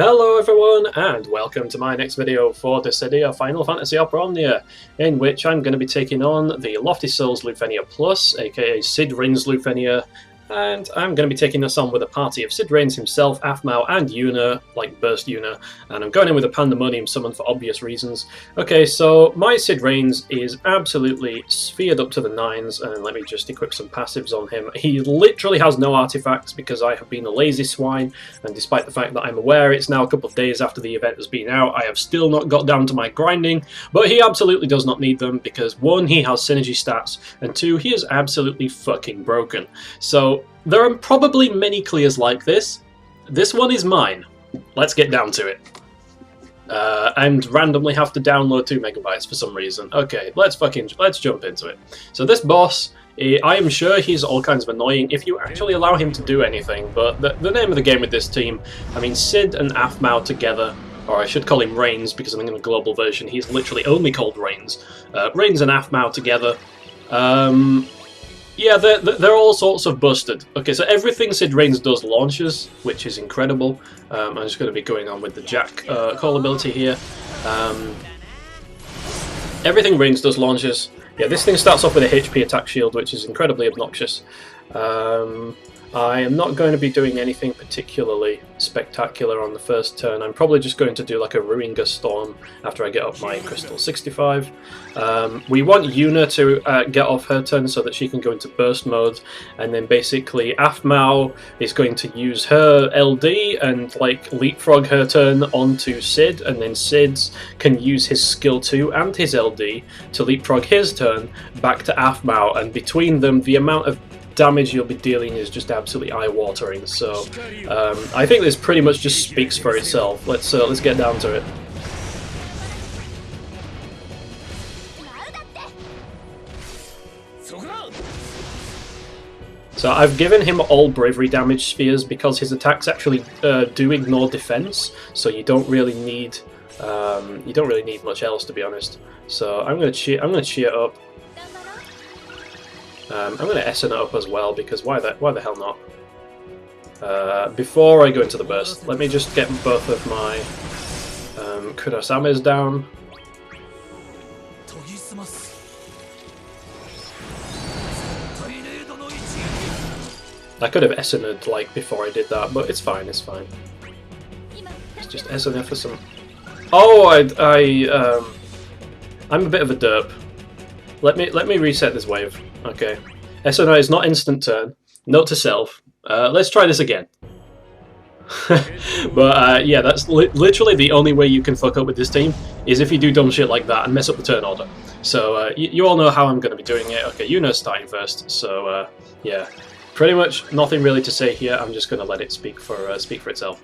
Hello everyone, and welcome to my next video for the city of Final Fantasy Aphmau, in which I'm going to be taking on the Lofty Souls LUFENIA Plus, aka Cid Rains LUFENIA, and I'm going to be taking this on with a party of Cid Rains himself, Aphmau, and Yuna, like Burst Yuna, and I'm going in with a Pandemonium summon for obvious reasons. Okay, so my Cid Rains is absolutely sphered up to the nines, and let me just equip some passives on him. He literally has no artifacts because I have been a lazy swine, and despite the fact that I'm aware it's now a couple of days after the event has been out, I have still not got down to my grinding, but he absolutely does not need them because 1, he has synergy stats, and 2, he is absolutely fucking broken. So there are probably many clears like this. This one is mine. Let's get down to it. And randomly have to download 2 megabytes for some reason. Okay, let's jump into it. So this boss, I am sure he's all kinds of annoying if you actually allow him to do anything, but the name of the game with this team, I mean Cid and Aphmau together, or I should call him Rains because I'm in the global version, he's literally only called Rains. Rains and Aphmau together. Yeah, they're all sorts of busted. Okay, so everything Cid Rains does launches, which is incredible. I'm just going to be going on with the Jack call ability here. Everything Rains does launches. Yeah, this thing starts off with a HP attack shield, which is incredibly obnoxious. I am not going to be doing anything particularly spectacular on the first turn. I'm probably just going to do like a Ruinga Storm after I get up my Crystal 65. We want Yuna to get off her turn so that she can go into burst mode, and then basically Aphmau is going to use her LD and like leapfrog her turn onto Cid, and then Cid can use his skill 2 and his LD to leapfrog his turn back to Aphmau, and between them the amount of damage you'll be dealing is just absolutely eye-watering. So I think this pretty much just speaks for itself. Let's get down to it. So I've given him all bravery damage spheres because his attacks actually do ignore defense, so you don't really need much else, to be honest. So I'm gonna cheer up. I'm going to SN it up as well, because why the hell not? Before I go into the burst, let me just get both of my Kurasames down. I could have SN'd like before I did that, but it's fine, it's fine. Let's just SN it for some... Oh, I'm a bit of a derp. Let me reset this wave. Okay. SNI is not instant turn. Note to self. Let's try this again. But yeah, that's literally the only way you can fuck up with this team, is if you do dumb shit like that and mess up the turn order. So you all know how I'm going to be doing it. Okay, Yuna's starting first, so yeah. Pretty much nothing really to say here. I'm just going to let it speak for itself.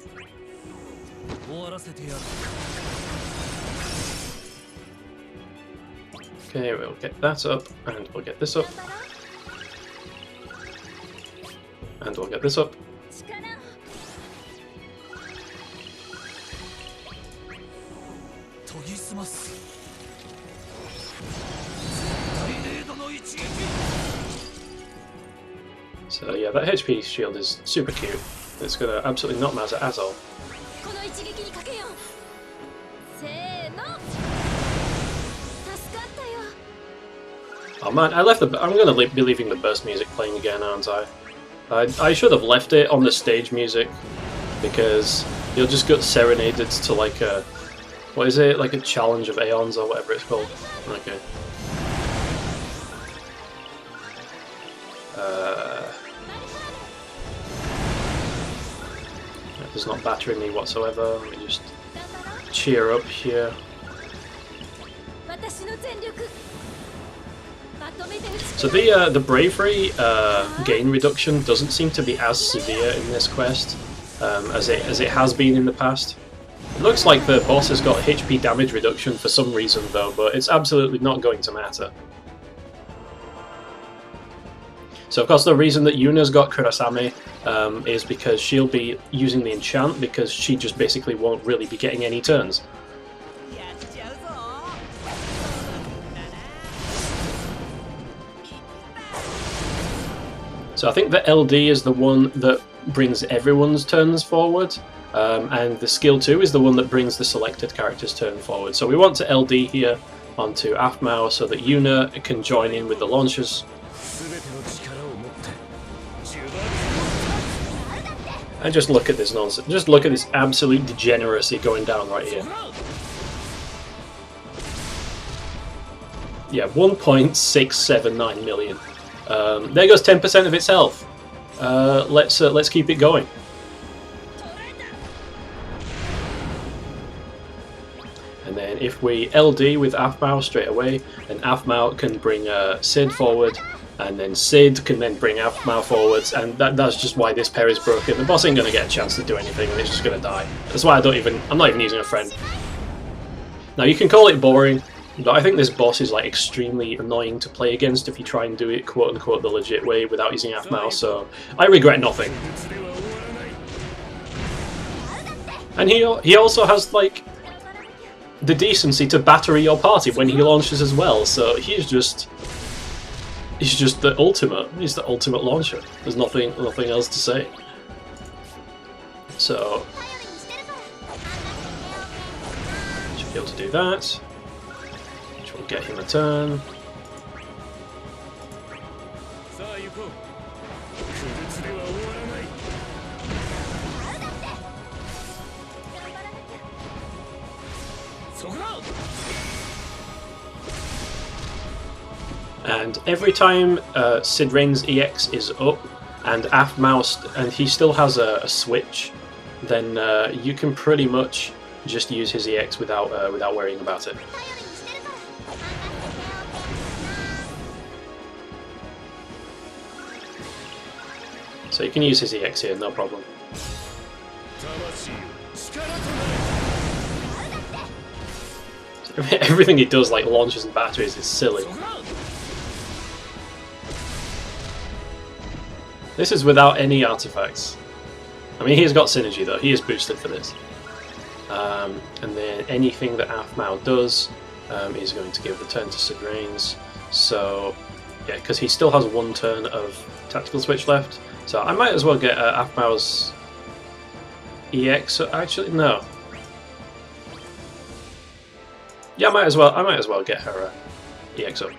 Okay, we'll get that up, and we'll get this up. And we'll get this up. So yeah, that HP shield is super cute. It's gonna absolutely not matter at all. Oh man, I'm gonna be leaving the burst music playing again, aren't I? I should have left it on the stage music, because you'll just get serenaded to like a... What is it? Like a challenge of Aeons or whatever it's called. Okay. That does not batter me whatsoever. Let me just cheer up here. So the bravery gain reduction doesn't seem to be as severe in this quest as it has been in the past. It looks like the boss has got HP damage reduction for some reason though, but it's absolutely not going to matter. So of course the reason that Yuna's got Kurasame is because she'll be using the enchant, because she just basically won't really be getting any turns. So I think the LD is the one that brings everyone's turns forward, And the skill 2 is the one that brings the selected character's turn forward. So we want to LD here onto Aphmau so that Yuna can join in with the launchers. And just look at this nonsense. Just look at this absolute degeneracy going down right here. Yeah, 1.679 million. There goes 10% of its health. Let's keep it going. And then if we LD with Aphmau straight away, then Aphmau can bring Sid forward, and then Sid can then bring Aphmau forwards, and that's just why this pair is broken. The boss ain't gonna get a chance to do anything, and it's just gonna die. That's why I'm not even using a friend. Now you can call it boring, but I think this boss is like extremely annoying to play against if you try and do it quote unquote the legit way without using Aphmau, so I regret nothing. And he also has like the decency to battery your party when he launches as well, so he's just the ultimate. He's the ultimate launcher. There's nothing else to say. So should be able to do that, which will get him a turn. And every time Sid Rain's EX is up and Aphmau and he still has a switch, then you can pretty much just use his EX without worrying about it. So you can use his EX here, no problem. Everything he does, like launches and batteries, is silly. This is without any artifacts. I mean, he's got synergy though, he is boosted for this. And then anything that Aphmau does is going to give the turn to Sid Rain's. So, yeah, because he still has one turn of tactical switch left. So I might as well get Aphmau's EX. Actually, no. Yeah, I might as well get her EX up.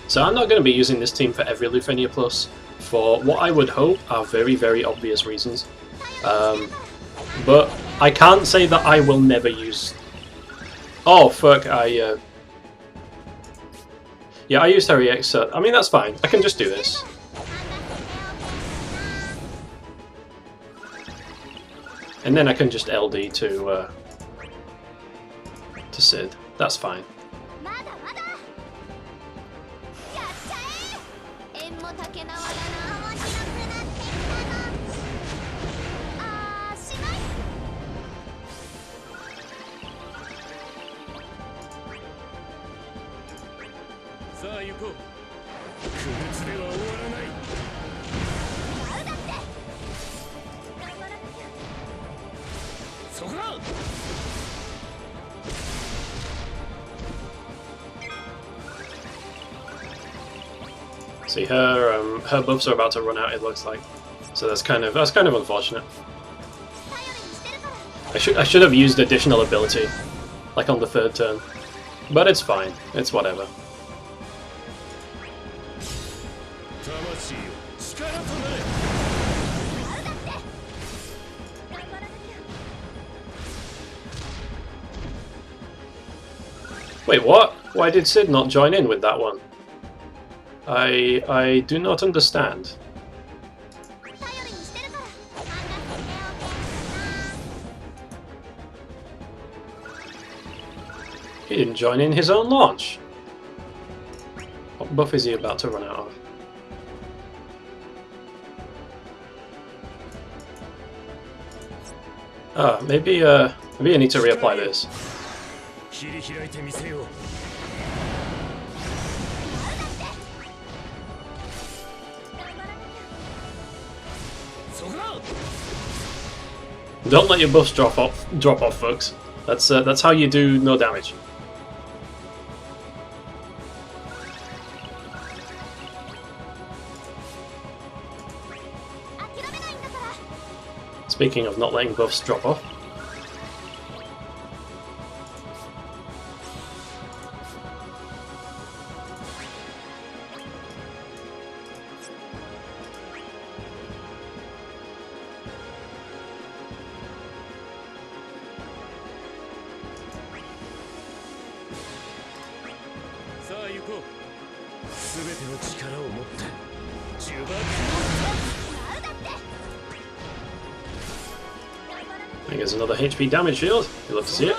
So I'm not going to be using this team for every LUFENIA Plus, for what I would hope are very, very obvious reasons. But I can't say that I will never use... Oh, fuck, yeah, I used her EX, so I mean, that's fine. I can just do this. And then I can just LD to Sid. That's fine. See, her buffs are about to run out, it looks like. So that's kind of unfortunate. I should have used additional ability, like on the third turn, but it's fine. It's whatever. Wait, what? Why did Sid not join in with that one? I do not understand. He didn't join in his own launch. What buff is he about to run out of? Ah, maybe I need to reapply this. Don't let your buffs drop off, folks. That's how you do no damage. Speaking of not letting buffs drop off. I think there's another HP damage shield. You'd love to see it.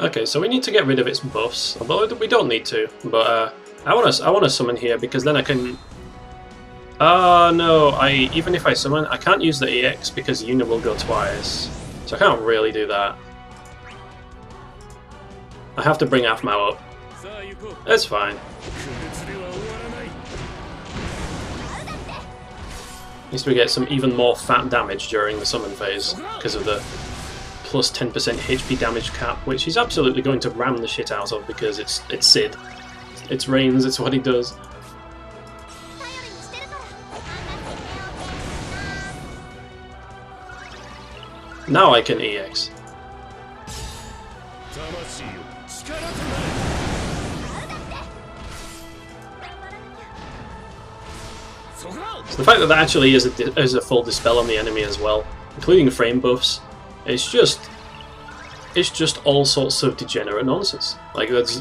Okay, so we need to get rid of its buffs, although we don't need to. But I want to summon here because then I can. No! Even if I summon, I can't use the EX because Yuna will go twice, so I can't really do that. I have to bring Aphmau up. It's fine. Needs to get some even more fat damage during the summon phase because of the plus 10% HP damage cap, which he's absolutely going to ram the shit out of because it's Sid. It's Reigns, it's what he does. Now I can EX. So the fact that actually is a full dispel on the enemy as well, including frame buffs, it's just all sorts of degenerate nonsense. Like that's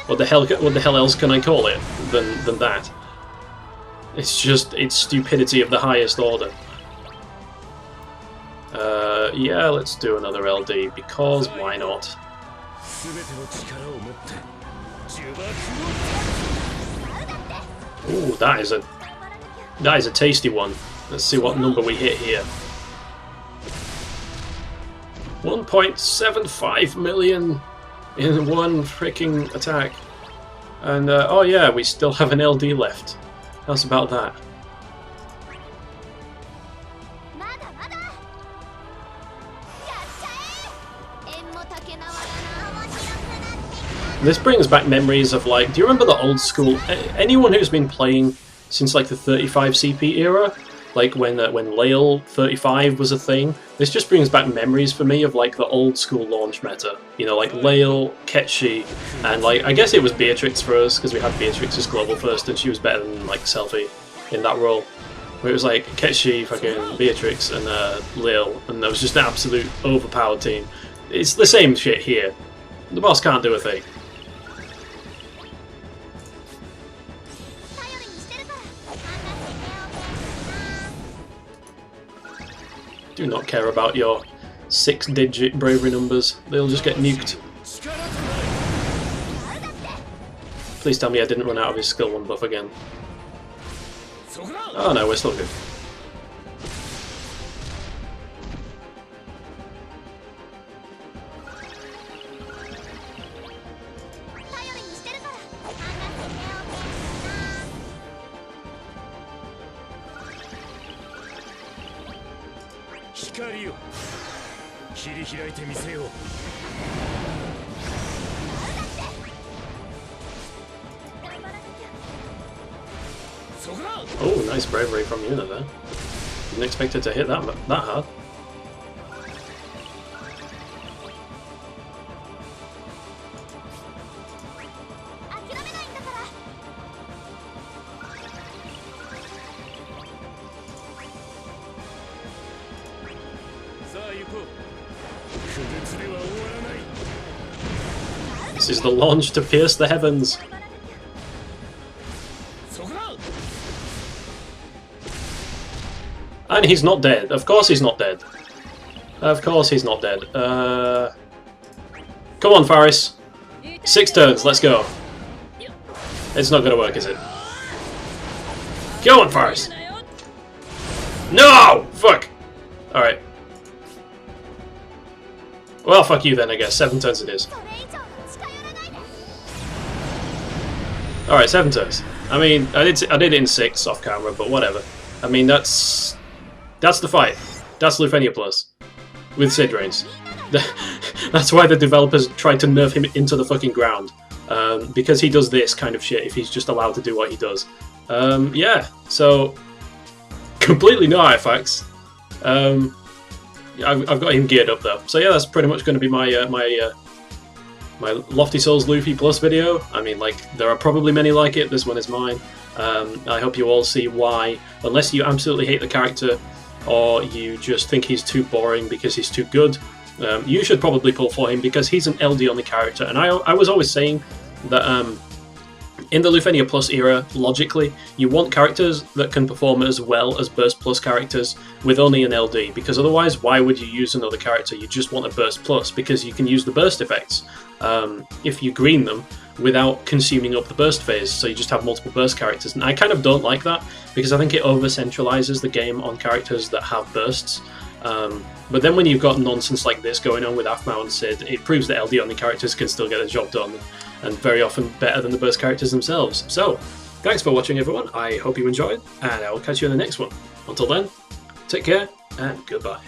what the hell else can I call it than that? It's stupidity of the highest order. Yeah, let's do another LD because why not? Ooh, that is a tasty one. Let's see what number we hit here. 1.75 million in one freaking attack. And oh yeah, we still have an LD left. How's about that? This brings back memories of, like, do you remember the old school, anyone who's been playing since like the 35 CP era, like when Lail 35 was a thing, this just brings back memories for me of like the old school launch meta. You know, like Lail, Ketchi, and like, I guess it was Beatrix for us, because we had Beatrix as global first and she was better than like Selfie in that role. Where it was like Ketchi, fucking Beatrix, and Lail, and that was just an absolute overpowered team. It's the same shit here. The boss can't do a thing. Do not care about your 6-digit bravery numbers. They'll just get nuked. Please tell me I didn't run out of his skill 1 buff again. Oh no, we're still good. Oh, nice bravery from Yuna there. Didn't expect it to hit that hard. This is the launch to pierce the heavens. And he's not dead. Of course he's not dead. Of course he's not dead. Come on, Faris. 6 turns, let's go. It's not gonna work, is it? Go on, Faris. No! Fuck! Alright. Well, fuck you then, I guess. 7 turns it is. Alright, 7 turns. I mean, I did it in 6 off camera, but whatever. I mean, that's the fight. That's LUFENIA Plus. With Sid Reigns. That's why the developers tried to nerf him into the fucking ground. Because he does this kind of shit if he's just allowed to do what he does. Yeah, so... completely no artifacts. I've got him geared up though. So yeah, that's pretty much going to be my my Lofty Souls Luffy Plus video. I mean, like, there are probably many like it. This one is mine. I hope you all see why, unless you absolutely hate the character or you just think he's too boring because he's too good, you should probably pull for him because he's an LD only character. And I was always saying that in the LUFENIA Plus era, logically, you want characters that can perform as well as Burst Plus characters with only an LD, because otherwise, why would you use another character? You just want a Burst Plus, because you can use the burst effects if you green them without consuming up the burst phase, so you just have multiple burst characters. And I kind of don't like that, because I think it over-centralizes the game on characters that have bursts. But then when you've got nonsense like this going on with Aphmau and Sid, it proves that LD only characters can still get the job done, and very often better than the burst characters themselves. So, thanks for watching everyone, I hope you enjoyed, and I will catch you in the next one. Until then, take care, and goodbye.